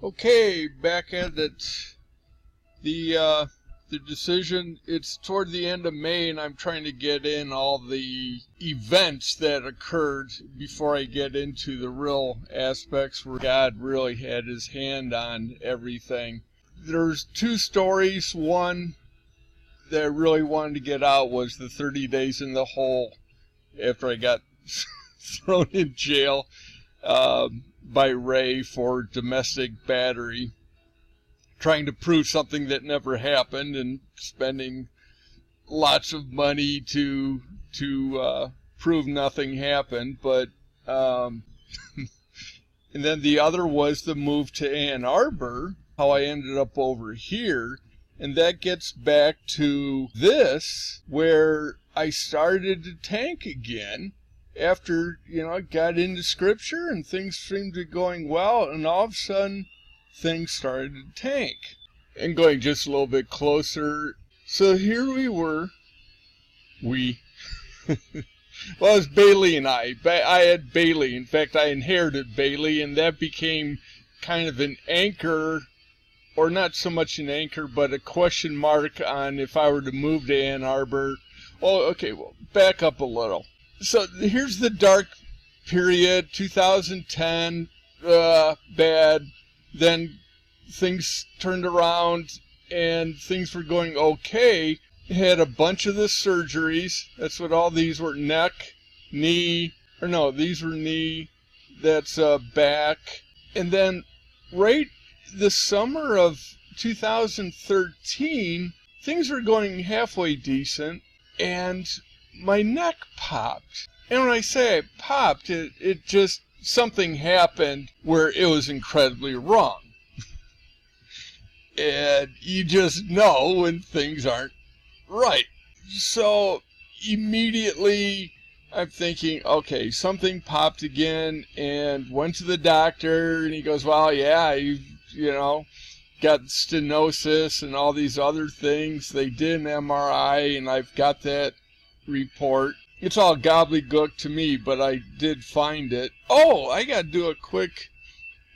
Okay, back at it. The decision, it's toward the end of May, and I'm trying to get in all the events that occurred before I get into the real aspects where God really had his hand on everything. There's two stories. One that I really wanted to get out was the 30 days in the hole after I got thrown in jail by Ray for domestic battery, trying to prove something that never happened and spending lots of money to prove nothing happened. But and then the other was the move to Ann Arbor, how I ended up over here. And that gets back to this, where I started to tank again after, I got into scripture and things seemed to be going well, and all of a sudden things started to tank. And going just a little bit closer, so here we were. Well, it was Bailey and I had Bailey. In fact, I inherited Bailey, and that became kind of an anchor, or not so much an anchor, but a question mark on if I were to move to Ann Arbor. Oh, okay, well, back up a little. So here's the dark period, 2010, bad. Then things turned around and things were going okay. Had a bunch of the surgeries. That's what all these were. Neck, knee, or no, these were knee. That's back. And then right the summer of 2013, things were going halfway decent, and my neck popped. And when I say it popped, it just, something happened where it was incredibly wrong. And you just know when things aren't right. So immediately I'm thinking, okay, something popped again, and went to the doctor, and he goes, well, yeah, you got stenosis and all these other things. They did an MRI, and I've got that report. It's all gobbledygook to me, but I did find it. Oh, I got to do a quick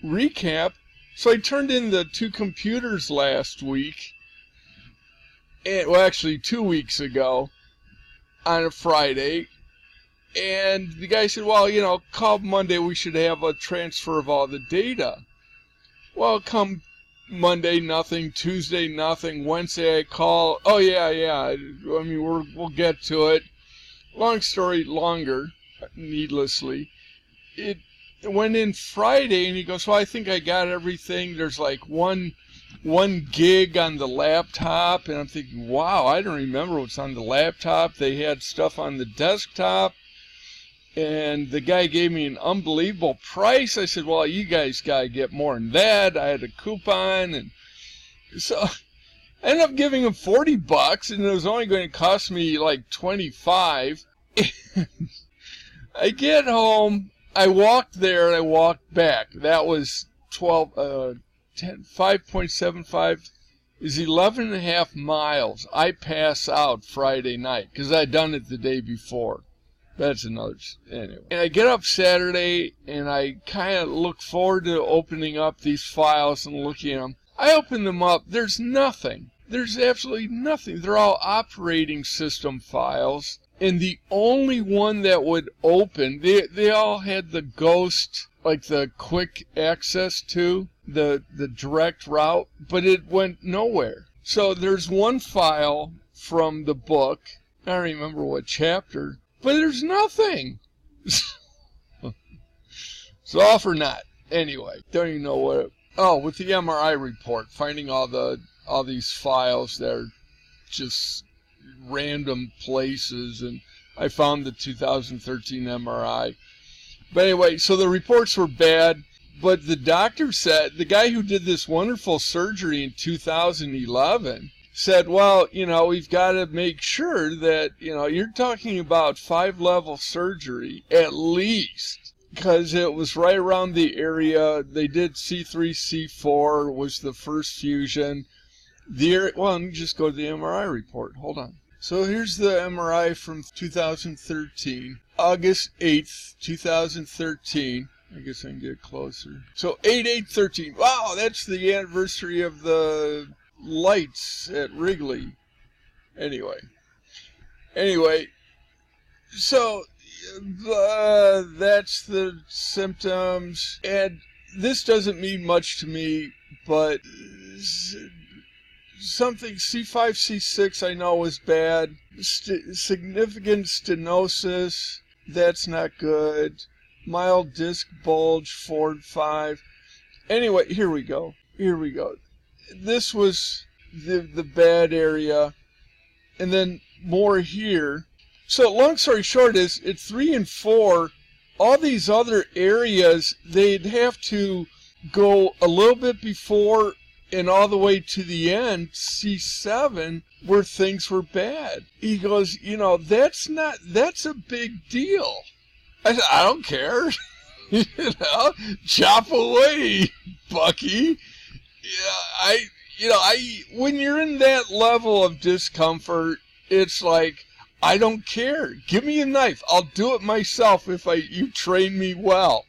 recap. So I turned in the two computers last week, well, actually 2 weeks ago, on a Friday, and the guy said, well, call Monday, we should have a transfer of all the data. Well, come Monday, nothing. Tuesday, nothing. Wednesday, I call. Oh, yeah. I mean, we'll get to it. Long story longer, needlessly. It went in Friday, and he goes, well, I think I got everything. There's like one gig on the laptop, and I'm thinking, wow, I don't remember what's on the laptop. They had stuff on the desktop, and the guy gave me an unbelievable price. I said, well, you guys got to get more than that. I had a coupon, and so I ended up giving him $40, and it was only going to cost me like $25. I get home, I walked there, and I walked back. That was 5.75 is 11.5 miles. I pass out Friday night because I'd done it the day before. That's another, anyway. And I get up Saturday, and I kind of look forward to opening up these files and looking at them. I open them up, there's nothing. There's absolutely nothing. They're all operating system files. And the only one that would open, they all had the ghost, like the quick access to, the direct route, but it went nowhere. So there's one file from the book, I don't remember what chapter, but there's nothing. So off or not. Anyway, don't even know what. With the MRI report, finding all these files that are just random places, and I found the 2013 MRI. But anyway, so the reports were bad, but the doctor said, the guy who did this wonderful surgery in 2011 said, well, we've got to make sure that, you're talking about 5-level surgery at least, because it was right around the area. They did C3, C4 was the first fusion. Well, let me just go to the MRI report. Hold on. So here's the MRI from 2013, August 8th, 2013. I guess I can get closer. So 8/8/13. Wow, that's the anniversary of the lights at Wrigley. Anyway, so that's the symptoms, and this doesn't mean much to me, but something C5, C6 I know is bad. Significant stenosis, that's not good. Mild disc bulge, 4 and 5. Anyway, here we go. This was the bad area, and then more here. So long story short is, at 3 and 4, all these other areas, they'd have to go a little bit before and all the way to the end, C7, where things were bad. He goes, you know, that's a big deal. I said, I don't care. You know, chop away, Bucky. When you're in that level of discomfort, it's like, I don't care. Give me a knife. I'll do it myself if you train me well.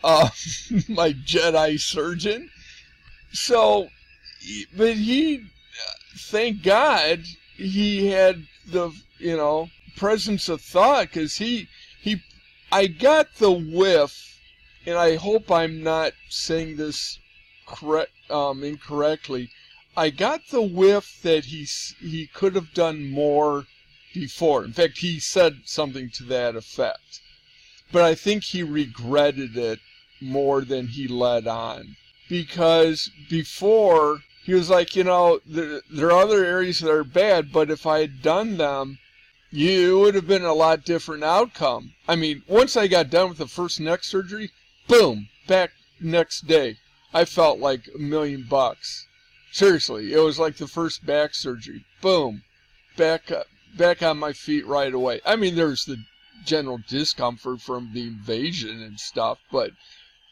My Jedi surgeon. So, but he, thank God, he had the, presence of thought, because I got the whiff, and I hope I'm not saying this incorrectly. I got the whiff that he could have done more before. In fact, he said something to that effect. But I think he regretted it more than he let on. Because before, he was like, there are other areas that are bad, but if I had done them, it would have been a lot different outcome. I mean, once I got done with the first neck surgery, boom, back next day. I felt like $1 million. Seriously, it was like the first back surgery. Boom, back on my feet right away. I mean, there's the general discomfort from the invasion and stuff, but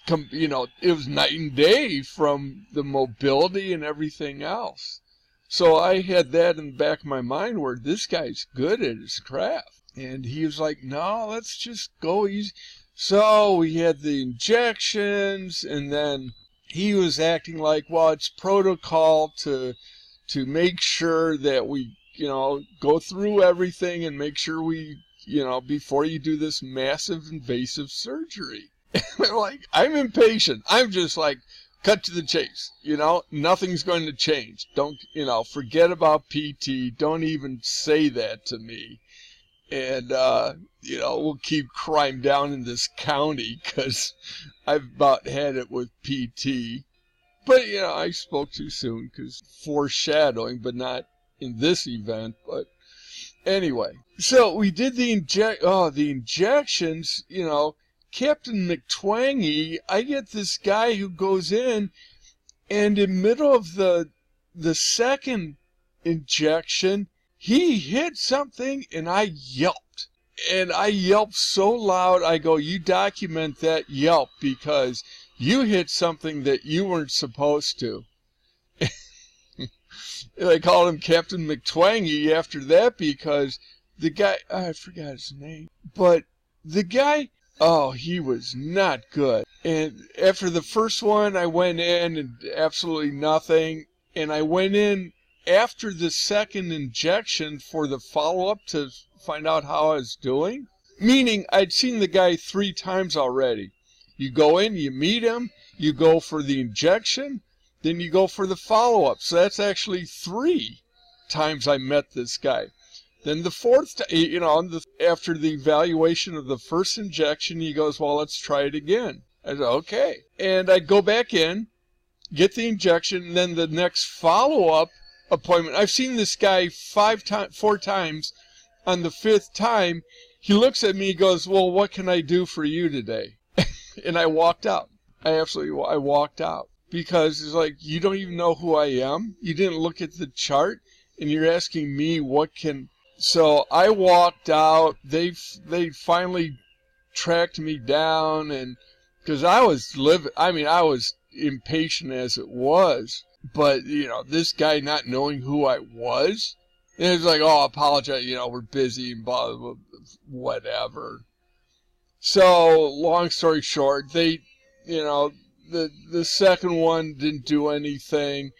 it was night and day from the mobility and everything else. So I had that in the back of my mind, where this guy's good at his craft. And he was like, no, let's just go easy. So we had the injections, and then he was acting like, well, it's protocol to make sure that we, go through everything and make sure we, before you do this massive invasive surgery. I'm impatient. I'm just like, cut to the chase. Nothing's going to change. Don't, forget about PT. Don't even say that to me. And, we'll keep crime down in this county, because I've about had it with PT. But, I spoke too soon, because foreshadowing, but not in this event. But anyway, so we did the injections, Captain McTwangy. I get this guy who goes in, and in the middle of the second injection, he hit something, and I yelped. And I yelped so loud, I go, you document that yelp, because you hit something that you weren't supposed to. And I called him Captain McTwangy after that, because the guy, I forgot his name, but the guy, he was not good. And after the first one, I went in and absolutely nothing. And I went in after the second injection for the follow-up to find out how I was doing. Meaning, I'd seen the guy 3 times already. You go in, you meet him, you go for the injection, then you go for the follow-up. So that's actually 3 times I met this guy. Then the 4th time, after the evaluation of the first injection, he goes, well, let's try it again. I said, okay. And I'd go back in, get the injection, and then the next follow-up appointment. I've seen this guy 4 times. On the 5th time, he looks at me, he goes, well, what can I do for you today? And I walked out. I walked out. Because it's like, you don't even know who I am. You didn't look at the chart, and you're asking me what can... So I walked out. They finally tracked me down, and because I was impatient as it was, but this guy not knowing who I was, and it's like, oh, I apologize, we're busy and blah, blah, blah, whatever. So, long story short, the second one didn't do anything.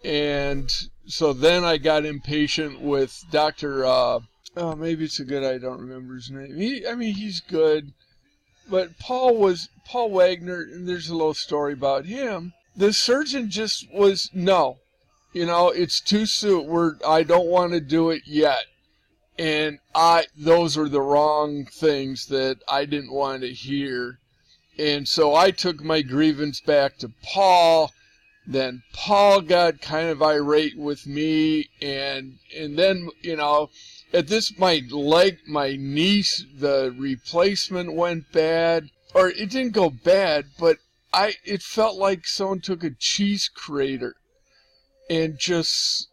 And so then I got impatient with Dr. Maybe it's a good, I don't remember his name. He's good. But Paul Wagner, and there's a little story about him. The surgeon just was, no, it's too soon. I don't want to do it yet. And those were the wrong things that I didn't want to hear. And so I took my grievance back to Paul. Then Paul got kind of irate with me, and then, at this, my knee, the replacement went bad, or it didn't go bad, but it felt like someone took a cheese grater and just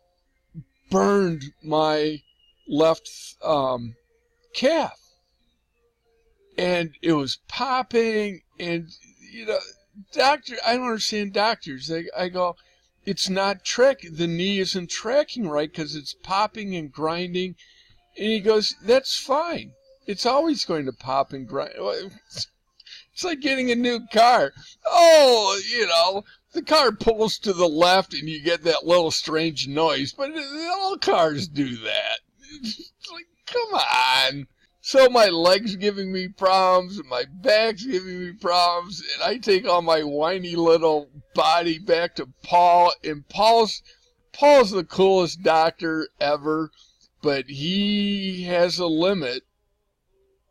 burned my left calf, and it was popping, and doctor, I don't understand doctors. I go, it's not the knee isn't tracking right because it's popping and grinding. And he goes, that's fine. It's always going to pop and grind. It's like getting a new car. Oh, the car pulls to the left and you get that little strange noise, but all cars do that. It's like, come on. So my leg's giving me problems, and my back's giving me problems, and I take all my whiny little body back to Paul, and Paul's the coolest doctor ever, but he has a limit,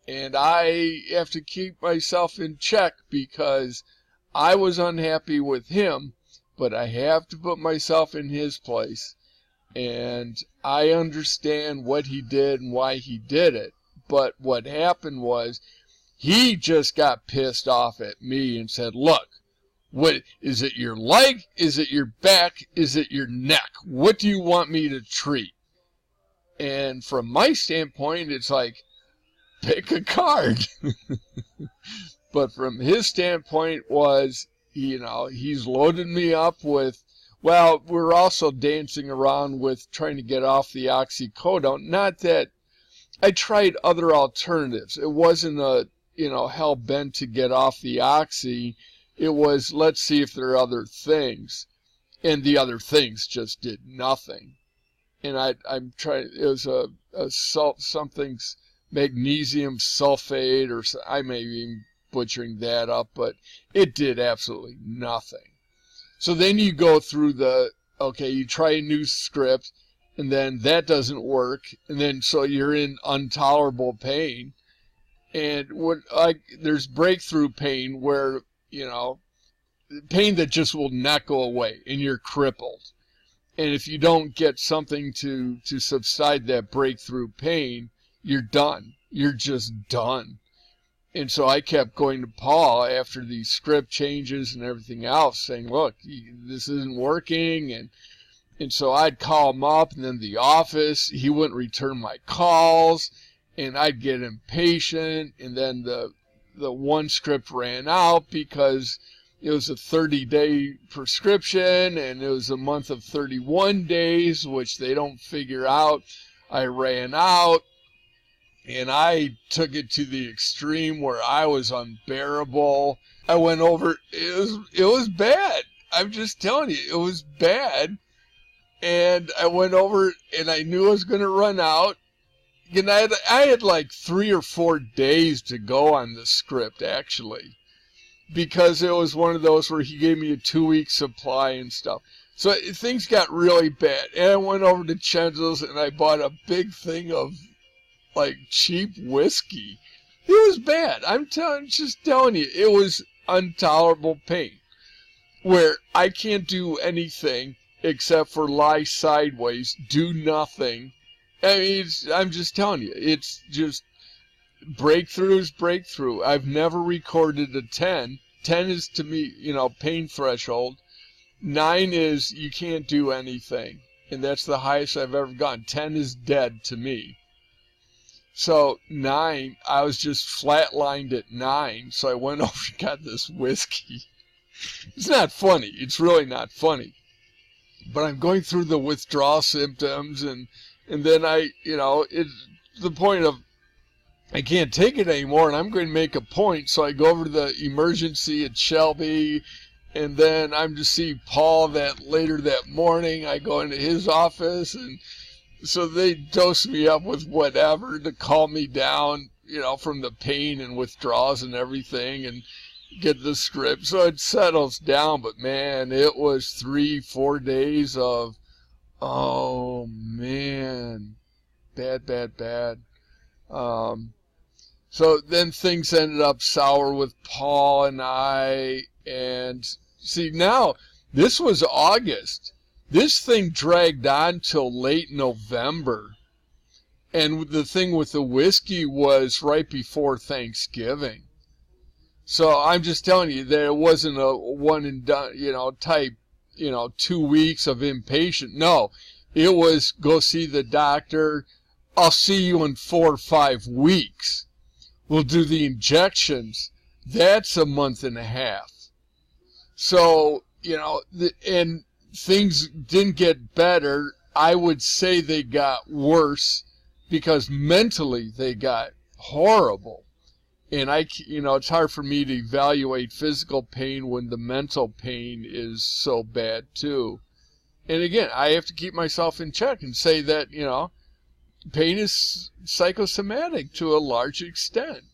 and I have to keep myself in check because I was unhappy with him, but I have to put myself in his place, and I understand what he did and why he did it. But what happened was he just got pissed off at me and said, look, what is it, your leg? Is it your back? Is it your neck? What do you want me to treat? And from my standpoint, it's like, pick a card. But from his standpoint was, he's loaded me up with, well, we're also dancing around with trying to get off the oxycodone. Not that I tried other alternatives. It wasn't hell bent to get off the oxy. It was, let's see if there are other things. And the other things just did nothing. And I'm trying, it was something's magnesium sulfate, or I may be butchering that up, but it did absolutely nothing. So then you go through you try a new script, and then that doesn't work, and then so you're in intolerable pain. And there's breakthrough pain where, pain that just will not go away, and you're crippled. And if you don't get something to subside that breakthrough pain, you're done. You're just done. And so I kept going to Paul after these script changes and everything else, saying, look, this isn't working, and so I'd call him up, and then the office, he wouldn't return my calls, and I'd get impatient, and then the one script ran out because it was a 30-day prescription, and it was a month of 31 days, which they don't figure out. I ran out, and I took it to the extreme where I was unbearable. I went over, it was bad. I'm just telling you, it was bad. And I went over, and I knew I was going to run out. And I had like 3 or 4 days to go on the script, actually, because it was one of those where he gave me a 2-week supply and stuff. So things got really bad. And I went over to Chenzo's, and I bought a big thing of like cheap whiskey. It was bad. Just telling you, it was intolerable pain where I can't do anything except for lie sideways, do nothing. I mean, I'm just telling you, it's just breakthrough is breakthrough. I've never recorded a 10. 10 is, to me, pain threshold. 9 is you can't do anything, and that's the highest I've ever gone. 10 is dead to me. So 9, I was just flatlined at 9, so I went over and got this whiskey. It's not funny. It's really not funny. But I'm going through the withdrawal symptoms, and then it's the point of I can't take it anymore, and I'm going to make a point. So I go over to the emergency at Shelby, and then I'm to see Paul later that morning. I go into his office, and so they dose me up with whatever to calm me down, from the pain and withdrawals and everything, and get the script. So it settles down, but man, it was 3-4 days of, oh man, bad. So then things ended up sour with Paul and I, and see now, this was August. This thing dragged on till late November. And the thing with the whiskey was right before Thanksgiving. So I'm just telling you, there wasn't a one and done, type, 2 weeks of inpatient. No, it was go see the doctor. I'll see you in 4 or 5 weeks. We'll do the injections. That's a month and a half. So, and things didn't get better. I would say they got worse because mentally they got horrible. And it's hard for me to evaluate physical pain when the mental pain is so bad too. And again, I have to keep myself in check and say that, pain is psychosomatic to a large extent.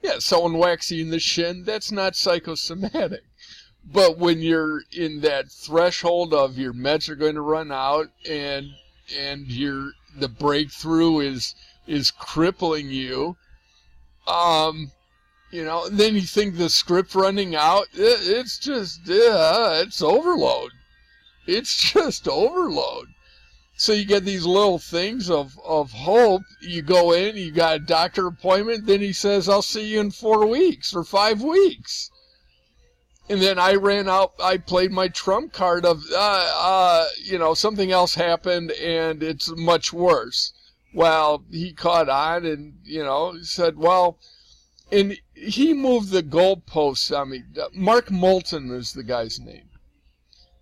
Yeah, someone whacks you in the shin, that's not psychosomatic. But when you're in that threshold of your meds are going to run out and the breakthrough is crippling you, then you think the script running out, it's just, it's overload. It's just overload. So you get these little things of hope. You go in, you got a doctor appointment, then he says, I'll see you in 4 weeks or 5 weeks. And then I ran out, I played my trump card of, something else happened and it's much worse. Well, he caught on and, he said, well, and he moved the goalposts on me. Mark Moulton is the guy's name.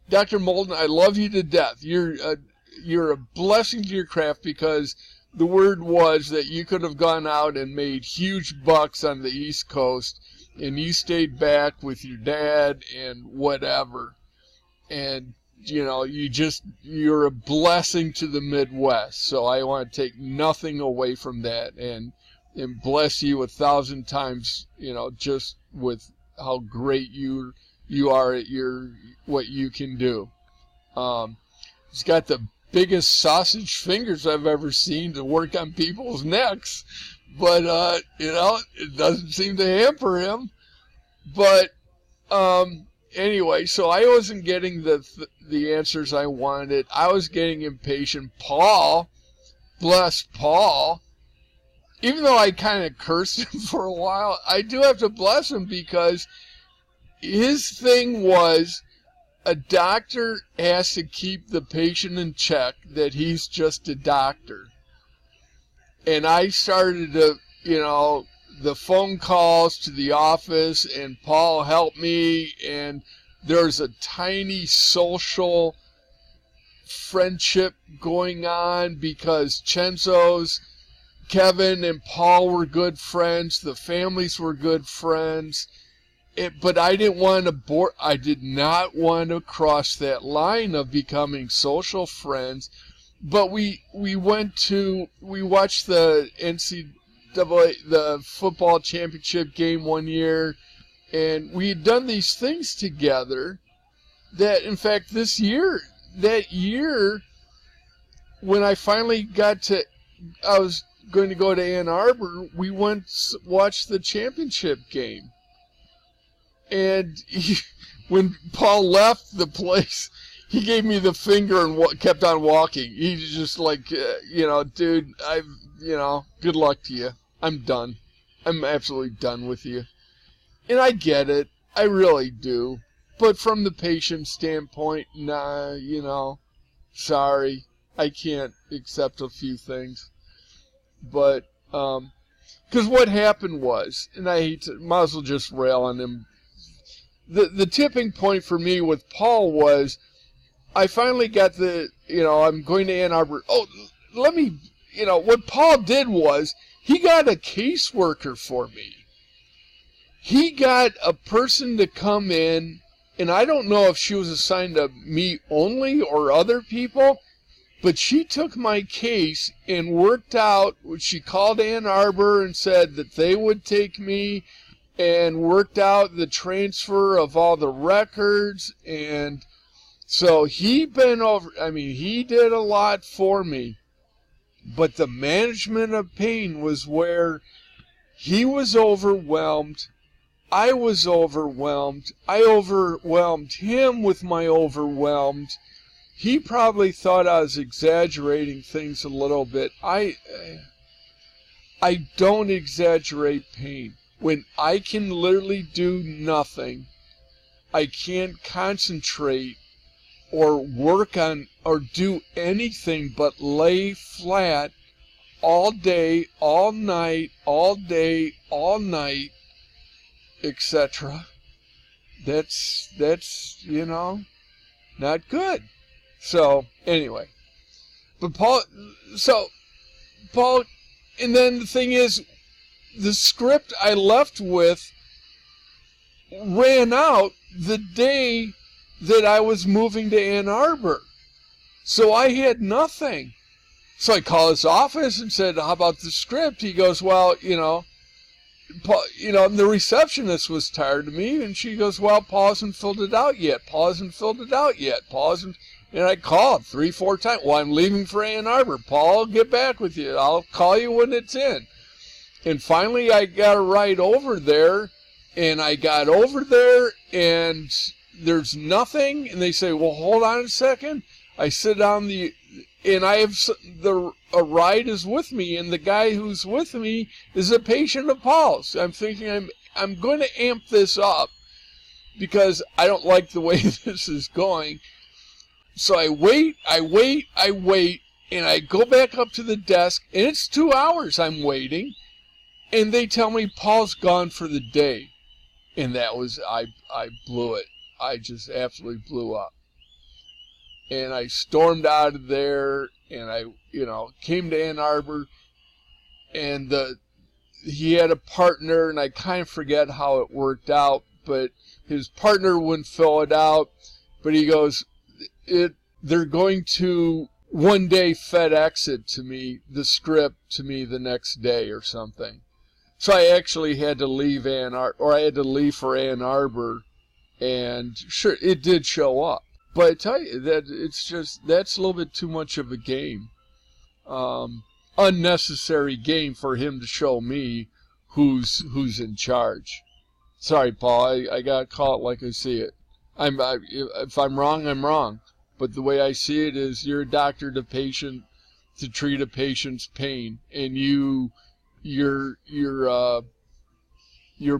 Dr. Moulton, I love you to death. You're a blessing to your craft because the word was that you could have gone out and made huge bucks on the East Coast and you stayed back with your dad and whatever. And, you're a blessing to the Midwest. So I want to take nothing away from that and bless you 1,000 times, just with how great you are at what you can do. He's got the biggest sausage fingers I've ever seen to work on people's necks, but it doesn't seem to hamper him. But anyway, so I wasn't getting the answers I wanted. I was getting impatient. Paul, bless Paul, even though I kind of cursed him for a while, I do have to bless him because his thing was, a doctor has to keep the patient in check, that he's just a doctor. And I started to, the phone calls to the office, and Paul helped me, and there's a tiny social friendship going on because Kevin and Paul were good friends, the families were good friends. But I did not want to cross that line of becoming social friends. But we watched the NCAA, the football championship game one year, and we had done these things together that, in fact, that year, when I finally I was going to go to Ann Arbor, we went watched the championship game. And when Paul left the place, he gave me the finger and kept on walking. He's just like, dude, good luck to you. I'm done. I'm absolutely done with you. And I get it. I really do. But from the patient standpoint, nah, sorry. I can't accept a few things. But, because what happened was, and might as well just rail on him. The tipping point for me with Paul was, I finally got I'm going to Ann Arbor. Oh, what Paul did was, He got a caseworker for me. He got a person to come in, and I don't know if she was assigned to me only or other people, but she took my case and worked out, she called Ann Arbor and said that they would take me, and worked out the transfer of all the records. And so he did a lot for me. But the management of pain was where he was overwhelmed. I was overwhelmed. I overwhelmed him with my overwhelmed. He probably thought I was exaggerating things a little bit. I don't exaggerate pain. When I can literally do nothing, I can't concentrate or work on or do anything but lay flat all day, all night, all day, all night, etc. That's not good. So anyway, but Paul, and then the thing is, the script I left with ran out the day that I was moving to Ann Arbor. So I had nothing. So I called his office and said, how about the script? He goes, well, Paul, the receptionist was tired of me, and she goes, well, Paul hasn't filled it out yet. And I called 3-4 times. Well, I'm leaving for Ann Arbor. Paul, I'll get back with you. I'll call you when it's in. And finally, I got a ride over there, and I got over there, and there's nothing. And they say, well, hold on a second. I sit down and I have a ride is with me, and the guy who's with me is a patient of Paul's. I'm thinking I'm going to amp this up because I don't like the way this is going. So I wait, and I go back up to the desk, and it's 2 hours I'm waiting. And they tell me Paul's gone for the day. And that was, I blew it. I just absolutely blew up. And I stormed out of there, and I, came to Ann Arbor, and he had a partner, and I kind of forget how it worked out, but his partner wouldn't fill it out, but he goes, they're going to one day FedEx it to me, the script to me the next day or something. So I actually had to leave I had to leave for Ann Arbor, and sure, it did show up. But I tell you that that's a little bit too much of a game. Unnecessary game for him to show me who's in charge. Sorry, Paul, I gotta call it like I see it. If I'm wrong, I'm wrong. But the way I see it is, you're a doctor to treat a patient's pain, and your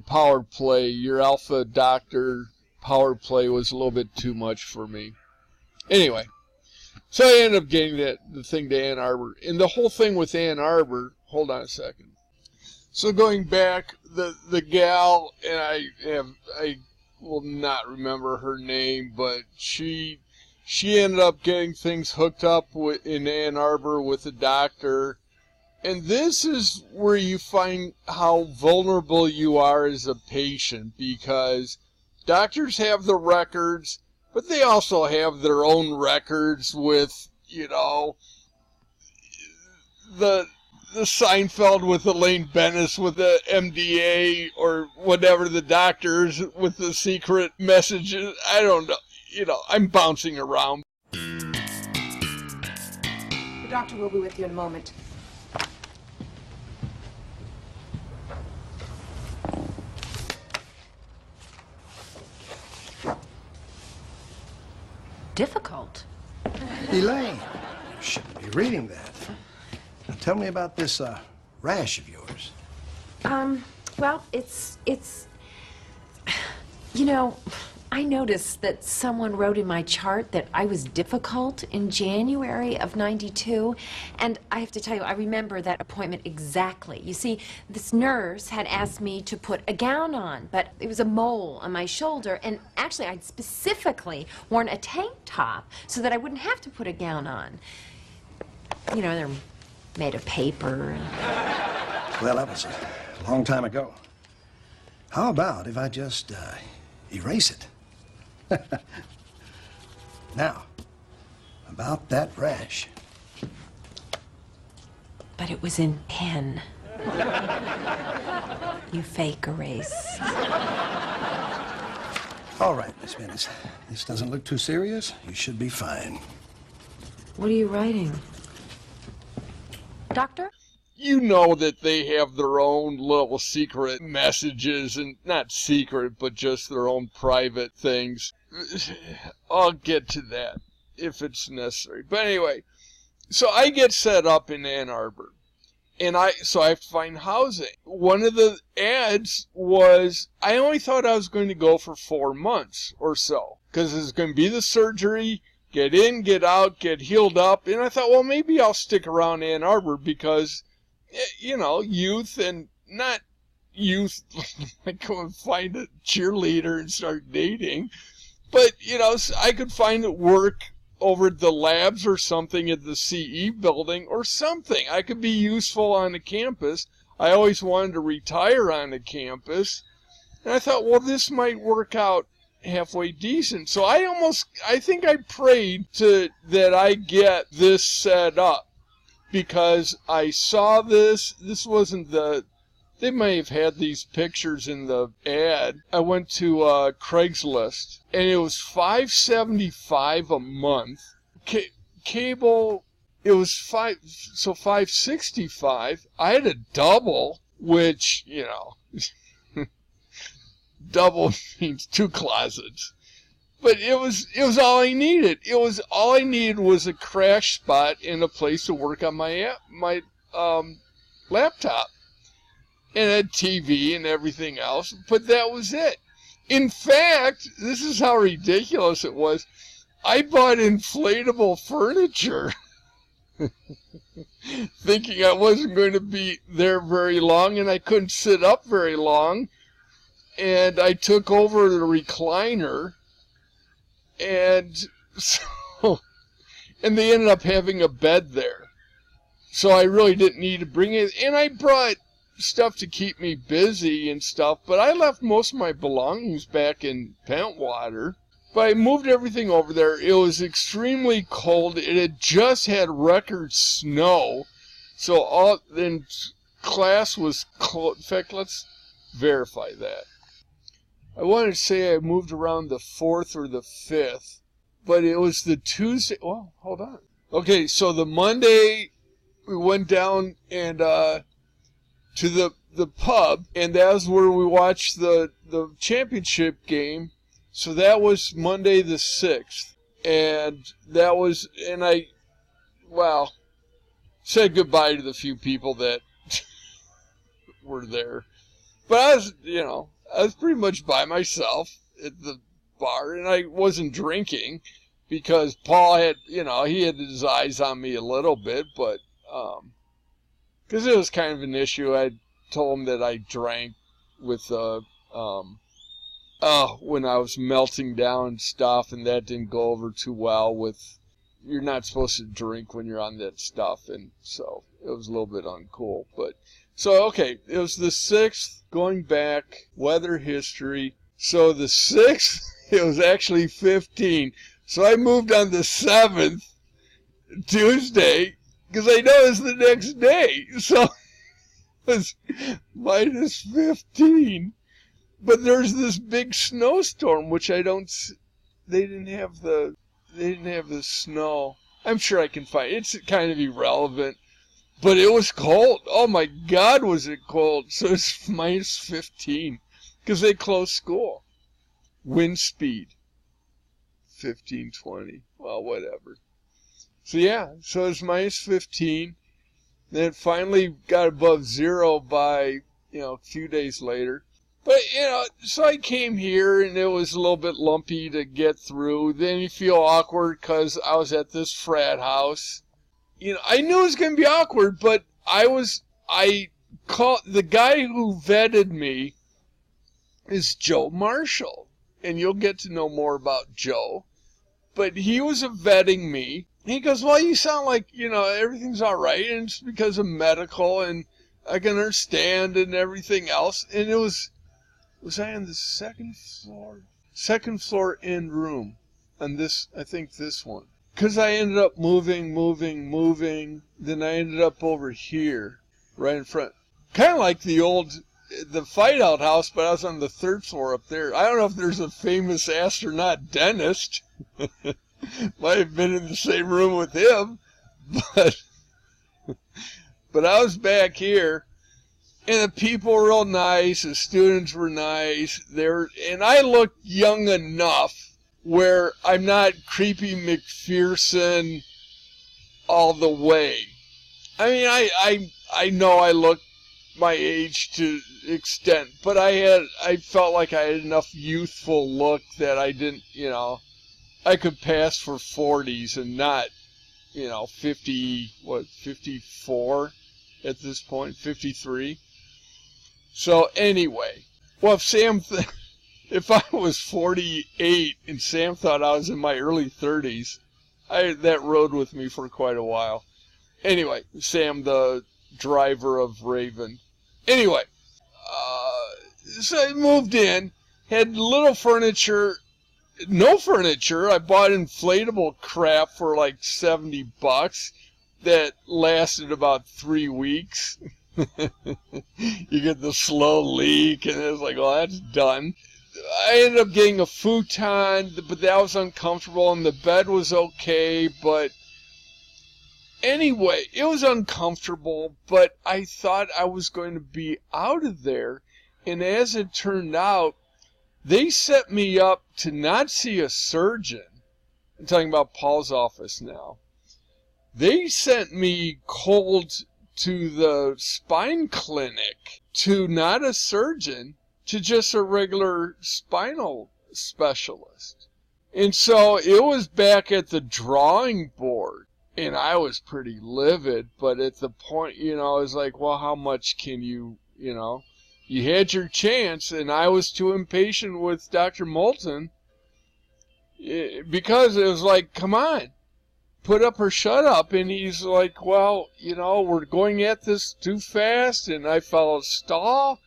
power play, your alpha doctor power play was a little bit too much for me. Anyway, so I ended up getting the thing to Ann Arbor. And the whole thing with Ann Arbor, hold on a second. So going back, the gal, and I will not remember her name, but she ended up getting things hooked up in Ann Arbor with a doctor. And this is where you find how vulnerable you are as a patient, because doctors have the records, but they also have their own records with, the Seinfeld with Elaine Bennis with the MDA or whatever, the doctors with the secret messages. I don't know. I'm bouncing around. The doctor will be with you in a moment. Difficult. Elaine, you shouldn't be reading that. Now tell me about this rash of yours. Well, it's I noticed that someone wrote in my chart that I was difficult in January of '92, and I have to tell you, I remember that appointment exactly. You see, this nurse had asked me to put a gown on, but it was a mole on my shoulder, and actually I'd specifically worn a tank top so that I wouldn't have to put a gown on. They're made of paper. Well, that was a long time ago. How about if I just erase it? Now, about that rash. But it was in pen. You fake erase. All right, Miss Venice. This doesn't look too serious. You should be fine. What are you writing? Doctor? You know that they have their own little secret messages, and not secret, but just their own private things. I'll get to that if it's necessary. But anyway, so I get set up in Ann Arbor, and so I have to find housing. One of the ads was, I only thought I was going to go for 4 months or so, because it's going to be the surgery, get in, get out, get healed up, and I thought, well, maybe I'll stick around Ann Arbor because, you know, youth, and not youth, like go and find a cheerleader and start dating, but, you know, I could find work over at the labs or something at the CE building or something. I could be useful on the campus. I always wanted to retire on the campus, and I thought, well, this might work out halfway decent. So I think I prayed that I get this set up, because I saw this wasn't they may have had these pictures in the ad. I went to Craigslist, and it was $5.75 a month. Cable, it was $5.65. I had a double, which, you know, double means 2 closets. But it was all I needed. All I needed was a crash spot and a place to work on my laptop, and a TV and everything else. But that was it. In fact, this is how ridiculous it was. I bought inflatable furniture, thinking I wasn't going to be there very long, and I couldn't sit up very long. And I took over the recliner. And so, and they ended up having a bed there. So I really didn't need to bring it. And I brought stuff to keep me busy and stuff, but I left most of my belongings back in Pentwater. But I moved everything over there. It was extremely cold. It had just had record snow. So then class was cold. In fact, let's verify that. I wanted to say I moved around the 4th or the 5th, but it was the Tuesday. Well, hold on. Okay, so the Monday we went down and to the pub, and that was where we watched the championship game. So that was Monday the 6th, and that was, and I, well, said goodbye to the few people that were there. But I was, you know, I was pretty much by myself at the bar, and I wasn't drinking because Paul had, you know, he had his eyes on me a little bit, but because it was kind of an issue. I told him that I drank with when I was melting down and stuff, and that didn't go over too well with, you're not supposed to drink when you're on that stuff, and so it was a little bit uncool. But so, okay, it was the 6th, going back, weather history. So the 6th, it was actually 15. So I moved on the 7th, Tuesday, because I know it's the next day. So it was minus 15. But there's this big snowstorm, which I don't, they didn't have the snow. I'm sure I can find, it's kind of irrelevant. But it was cold. Oh my God, was it cold. So it's minus 15 because they closed school. Wind speed, 15, 20. Well, whatever. So yeah, so it's minus 15. Then it finally got above 0 by, you know, a few days later. But, you know, so I came here and it was a little bit lumpy to get through. Then you feel awkward because I was at this frat house. You know, I knew it was going to be awkward, but I called, the guy who vetted me is Joe Marshall, and you'll get to know more about Joe, but he was vetting me. He goes, well, you sound like, you know, everything's all right, and it's because of medical, and I can understand and everything else. And was I on the second floor? Second floor end room on this, I think this one. Because I ended up moving. Then I ended up over here, right in front. Kind of like the fight out house, but I was on the third floor up there. I don't know if there's a famous astronaut dentist. Might have been in the same room with him, but I was back here, and the people were real nice, the students were nice, and I looked young enough where I'm not creepy McPherson all the way. I mean, I know I look my age to extent, but I felt like I had enough youthful look that I didn't, I could pass for 40s and not, 54 at this point, 53. So anyway, well, if I was 48 and Sam thought I was in my early 30s, that rode with me for quite a while. Anyway, Sam, the driver of Raven. Anyway, so I moved in, had little furniture, no furniture. I bought inflatable crap for like $70 that lasted about 3 weeks. You get the slow leak, and it's like, well, that's done. I ended up getting a futon, but that was uncomfortable, and the bed was okay, but anyway, it was uncomfortable, but I thought I was going to be out of there, and as it turned out, they set me up to not see a surgeon. I'm talking about Paul's office now. They sent me cold to the spine clinic, to not a surgeon, to just a regular spinal specialist. And so it was back at the drawing board. And I was pretty livid, but at the point, I was like, well, how much can you had your chance, and I was too impatient with Dr. Moulton, because it was like, come on, put up or shut up. And he's like, well, we're going at this too fast, and I fell a stall.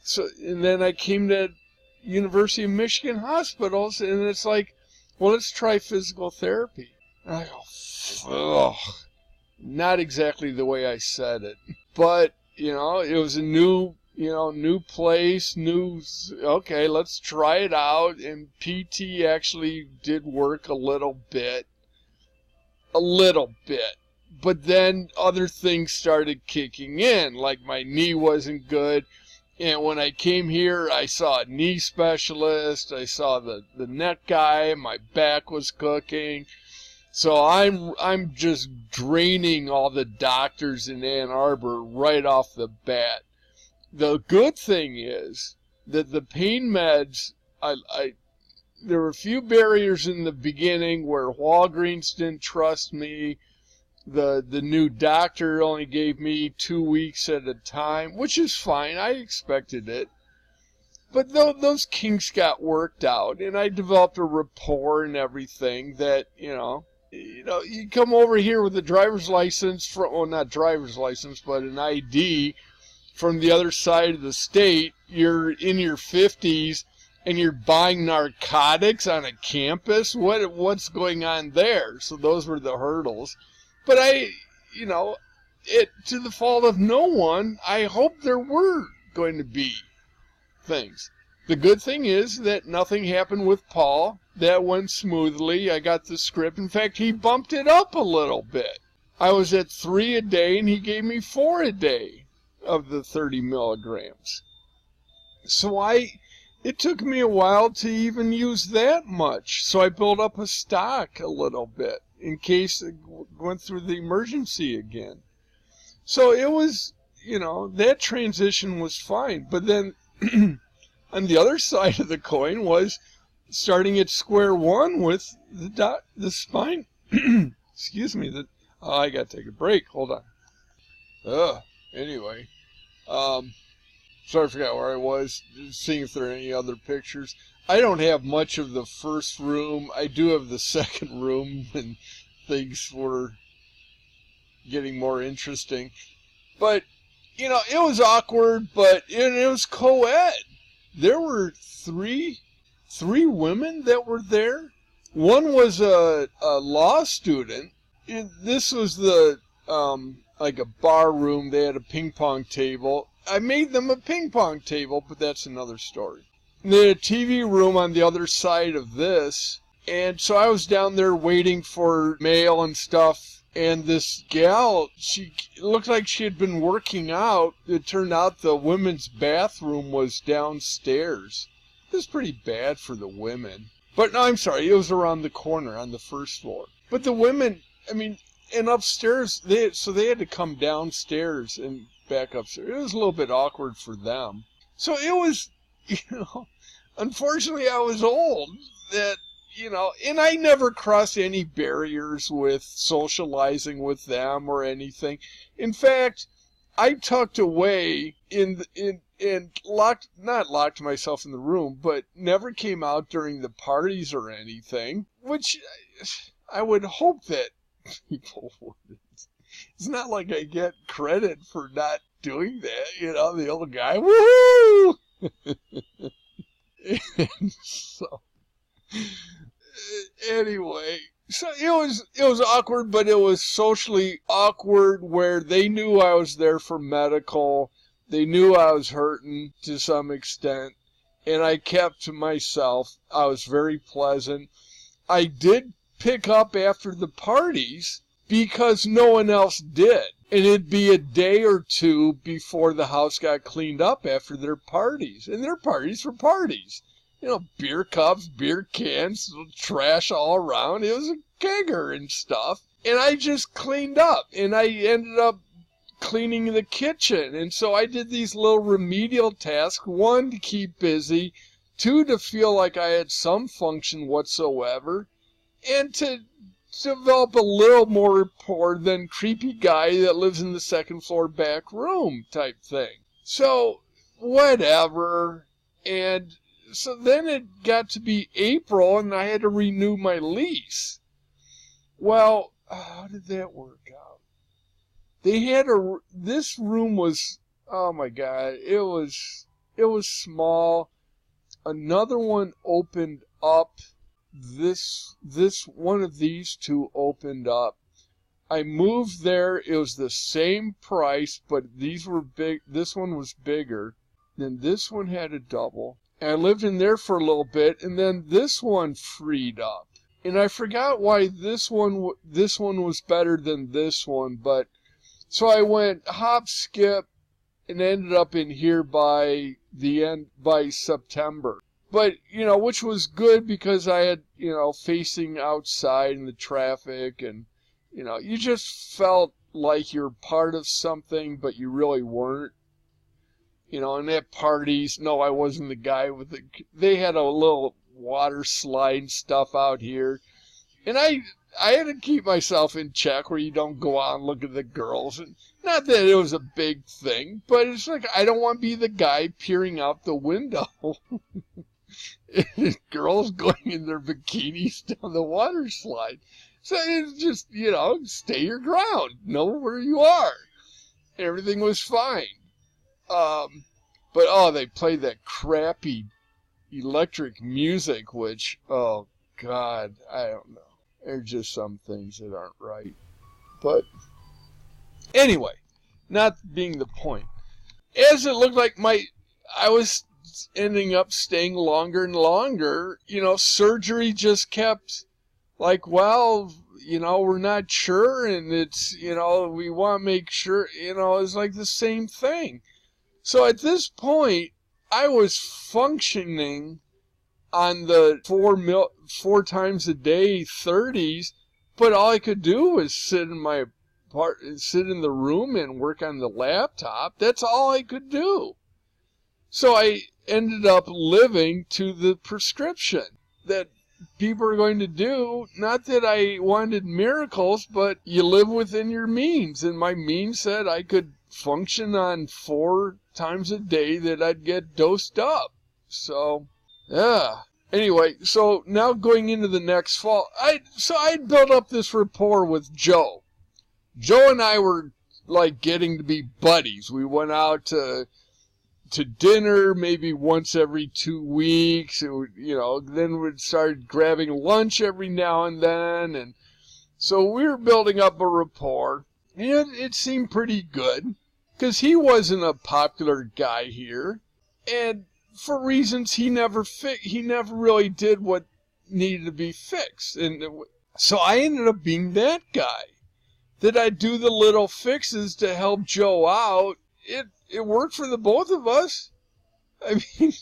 So, and then I came to University of Michigan hospitals, and it's like, well, let's try physical therapy. And I go, ugh, not exactly the way I said it, but it was a new place, okay, let's try it out. And PT actually did work a little bit, but then other things started kicking in, like my knee wasn't good. And when I came here, I saw a knee specialist, I saw the neck guy, my back was cooking. So I'm just draining all the doctors in Ann Arbor right off the bat. The good thing is that the pain meds, there were a few barriers in the beginning where Walgreens didn't trust me. The new doctor only gave me 2 weeks at a time, which is fine. I expected it. But those kinks got worked out, and I developed a rapport and everything that, you come over here with a driver's license, not driver's license, but an ID from the other side of the state. You're in your 50s, and you're buying narcotics on a campus. What's going on there? So those were the hurdles. But to the fault of no one, I hoped there were going to be things. The good thing is that nothing happened with Paul. That went smoothly. I got the script. In fact, he bumped it up a little bit. I was at 3 a day, and he gave me 4 a day of the 30 milligrams. So it took me a while to even use that much. So I built up a stock a little bit in case it went through the emergency again. So it was, that transition was fine. But then on the other side of the coin was starting at square one with the spine. Excuse me. I got to take a break. Hold on. Anyway. Sorry, I forgot where I was. Seeing if there are any other pictures. I don't have much of the first room. I do have the second room, and things were getting more interesting. But you know, it was awkward, but it was co-ed. There were three women that were there. One was a law student. This was the, like a bar room. They had a ping pong table. I made them a ping pong table, but that's another story. They had a TV room on the other side of this. And so I was down there waiting for mail and stuff. And this gal, she looked like she had been working out. It turned out the women's bathroom was downstairs. It was pretty bad for the women. But no, I'm sorry, it was around the corner on the first floor. But the women, I mean, and upstairs, they had to come downstairs and back upstairs. It was a little bit awkward for them. So it was, you know, unfortunately I was old, that, you know, and I never crossed any barriers with socializing with them or anything. In fact, I tucked away and not locked myself in the room, but never came out during the parties or anything, which I would hope that people would. It's not like I get credit for not doing that, you know, the old guy, woohoo! And so, anyway, so it was awkward, but it was socially awkward where they knew I was there for medical. They knew I was hurting to some extent, and I kept to myself. I was very pleasant. I did pick up after the parties because no one else did. And it'd be a day or two before the house got cleaned up after their parties. And their parties were parties. You know, beer cups, beer cans, trash all around. It was a kegger and stuff. And I just cleaned up. And I ended up cleaning the kitchen. And so I did these little remedial tasks. One, to keep busy. Two, to feel like I had some function whatsoever. And to develop a little more rapport than creepy guy that lives in the second floor back room type thing. So, whatever. And so then it got to be April and I had to renew my lease. Well, how did that work out? They had this room was, oh my God, it was small. Another one opened up. This one of these two opened up. I moved there. It was the same price, but these were big. This one was bigger. Then this one had a double. And I lived in there for a little bit, and then this one freed up. And I forgot why this one was better than this one, but so I went hop, skip, and ended up in here by September. But, you know, which was good because I had, you know, facing outside in the traffic and, you know, you just felt like you're part of something, but you really weren't. You know, and at parties, no, I wasn't the guy they had a little water slide stuff out here. And I had to keep myself in check where you don't go out and look at the girls. And not that it was a big thing, but it's like I don't want to be the guy peering out the window. Girls going in their bikinis down the water slide. So it's just, you know, stay your ground. Know where you are. Everything was fine. But, oh, they played that crappy electric music, which, oh, God, I don't know. There are just some things that aren't right. But, anyway, not being the point. As it looked like I was ending up staying longer and longer, you know, surgery just kept like, well, you know, we're not sure, and it's, you know, we want to make sure, you know, it's like the same thing. So at this point, I was functioning on the 4 times a day 30s, but all I could do was sit in the room and work on the laptop. That's all I could do. So I ended up living to the prescription that people are going to do. Not that I wanted miracles, but you live within your means. And my means said I could function on 4 times a day that I'd get dosed up. So, yeah. Anyway, so now going into the next fall, I'd built up this rapport with Joe. Joe and I were like getting to be buddies. We went out to dinner maybe once every 2 weeks. It would, then we'd start grabbing lunch every now and then. And so we were building up a rapport. And it seemed pretty good because he wasn't a popular guy here. And for reasons he never really did what needed to be fixed. And so I ended up being that guy. That I'd do the little fixes to help Joe out. It worked for the both of us. I mean,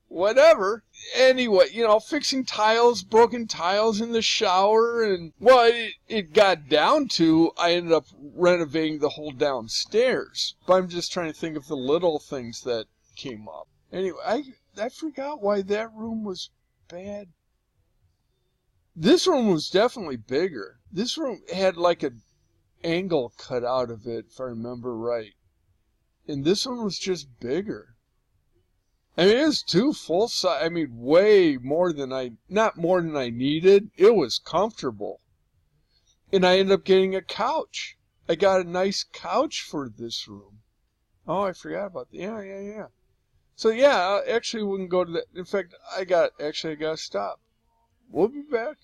whatever. Anyway, fixing tiles, broken tiles in the shower, and, well, it got down to I ended up renovating the whole downstairs. But I'm just trying to think of the little things that came up. Anyway, I forgot why that room was bad. This room was definitely bigger. This room had like an angle cut out of it, if I remember right. And this one was just bigger. I mean, it was two full size. I mean, way more than not more than I needed. It was comfortable. And I ended up getting a couch. I got a nice couch for this room. Oh, I forgot about that. Yeah. So yeah, I actually wouldn't go to that. In fact, I gotta stop. We'll be back.